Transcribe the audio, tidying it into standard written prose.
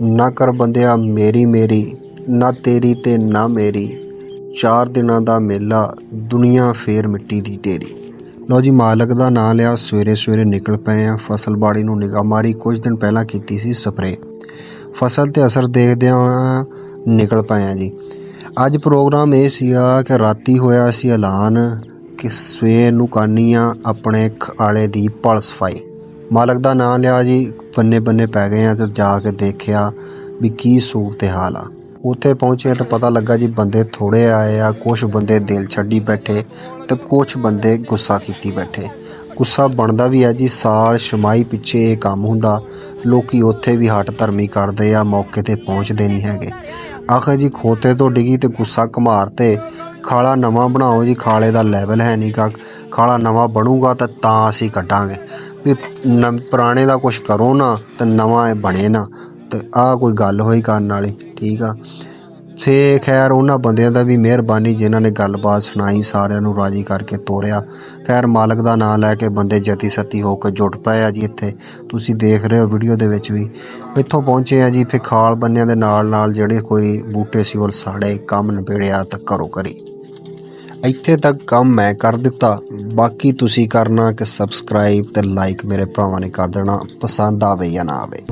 ਨਾ ਕਰ ਬੰਦਿਆ ਮੇਰੀ ਮੇਰੀ, ਨਾ ਤੇਰੀ ਤੇ ਨਾ ਮੇਰੀ, 4 ਦਿਨਾਂ ਦਾ ਮੇਲਾ ਦੁਨੀਆ ਫੇਰ ਮਿੱਟੀ ਦੀ ਢੇਰੀ। ਲਓ ਜੀ, ਮਾਲਕ ਦਾ ਨਾਂ ਲਿਆ, ਸਵੇਰੇ ਸਵੇਰੇ ਨਿਕਲ ਪਏ ਆ। ਫਸਲ ਬਾੜੀ ਨੂੰ ਨਿਗਾਹ ਮਾਰੀ, ਕੁਝ ਦਿਨ ਪਹਿਲਾਂ ਕੀਤੀ ਸੀ ਸਪਰੇ। ਫਸਲ 'ਤੇ ਅਸਰ ਦੇਖਦਿਆਂ ਨਿਕਲ ਪਏ ਆ ਜੀ। ਅੱਜ ਪ੍ਰੋਗਰਾਮ ਇਹ ਸੀਗਾ ਕਿ ਰਾਤੀ ਹੋਇਆ ਸੀ ਐਲਾਨ ਕਿ ਸਵੇਰ ਨੂੰ ਕਰਨੀ ਆ ਆਪਣੇ ਆਲੇ ਦੀ ਪਲ ਸਫਾਈ। ਮਾਲਕ ਦਾ ਨਾਂ ਲਿਆ ਜੀ, ਬੰਨੇ ਬੰਨੇ ਪੈ ਗਏ ਆ ਤੇ ਜਾ ਕੇ ਦੇਖਿਆ ਵੀ ਕੀ ਸੂਰਤ ਹਾਲ ਆ। ਉੱਥੇ ਪਹੁੰਚੇ ਤਾਂ ਪਤਾ ਲੱਗਾ ਜੀ ਬੰਦੇ ਥੋੜ੍ਹੇ ਆਏ ਆ। ਕੁਛ ਬੰਦੇ ਦਿਲ ਛੱਡੀ ਬੈਠੇ ਤੇ ਕੁਛ ਬੰਦੇ ਗੁੱਸਾ ਕੀਤੀ ਬੈਠੇ। ਗੁੱਸਾ ਬਣਦਾ ਵੀ ਹੈ ਜੀ, ਸਾਲ ਛਮਾਈ ਪਿੱਛੇ ਇਹ ਕੰਮ ਹੁੰਦਾ। ਲੋਕੀ ਉੱਥੇ ਵੀ ਹੱਟ ਧਰਮੀ ਕਰਦੇ ਆ, ਮੌਕੇ 'ਤੇ ਪਹੁੰਚਦੇ ਨਹੀਂ ਹੈਗੇ। ਆਖਰ ਜੀ ਖੋਤੇ ਤੋਂ ਡਿੱਗੀ ਤੇ ਗੁੱਸਾ ਘਮਾਰ ਤੇ ਖਾਲਾ ਨਵਾਂ ਬਣਾਓ ਜੀ। ਖਾਲੇ ਦਾ ਲੈਵਲ ਹੈ ਨਹੀਂ ਗਾ। ਖਾਲਾ ਨਵਾਂ ਬਣੂਗਾ ਤਾਂ ਅਸੀਂ ਕੱਢਾਂਗੇ ਵੀ ਪੁਰਾਣੇ ਦਾ ਕੁਛ ਕਰੋ ਨਾ ਤੇ ਨਵਾਂ ਇਹ ਬਣੇ ਨਾ। ਤੇ ਆਹ ਕੋਈ ਗੱਲ ਹੋਈ ਕਰਨ ਵਾਲੀ, ਠੀਕ ਆ। ਤੇ ਖੈਰ ਉਹਨਾਂ ਬੰਦਿਆਂ ਦਾ ਵੀ ਮਿਹਰਬਾਨੀ ਜਿਨ੍ਹਾਂ ਨੇ ਗੱਲਬਾਤ ਸੁਣਾਈ, ਸਾਰਿਆਂ ਨੂੰ ਰਾਜੀ ਕਰਕੇ ਤੋਰਿਆ। ਖੈਰ ਮਾਲਕ ਦਾ ਨਾਂ ਲੈ ਕੇ ਬੰਦੇ ਜਤੀ ਸਤੀ ਹੋ ਕੇ ਜੁਟ ਪਏ ਆ ਜੀ। ਇੱਥੇ ਤੁਸੀਂ ਦੇਖ ਰਹੇ ਹੋ ਵੀਡੀਓ ਦੇ ਵਿੱਚ ਵੀ ਇੱਥੋਂ ਪਹੁੰਚੇ ਆ ਜੀ। ਫਿਰ ਖਾਲ ਬੰਨਿਆਂ ਦੇ ਨਾਲ ਨਾਲ ਜਿਹੜੇ ਕੋਈ ਬੂਟੇ ਸੀ ਉਹ ਸਾੜੇ, ਕੰਮ ਨਿਬੇੜਿਆ ਤਾਂ ਘਰੋਂ ਘਰੀ। ਇੱਥੇ ਤੱਕ ਕੰਮ ਮੈਂ ਕਰ ਦਿੱਤਾ, ਬਾਕੀ ਤੁਸੀਂ ਕਰਨਾ ਕਿ ਸਬਸਕ੍ਰਾਈਬ ਤੇ ਲਾਈਕ ਮੇਰੇ ਭਰਾਵਾਂ ਨੇ ਕਰ ਦੇਣਾ, ਪਸੰਦ ਆਵੇ ਜਾਂ ਨਾ ਆਵੇ।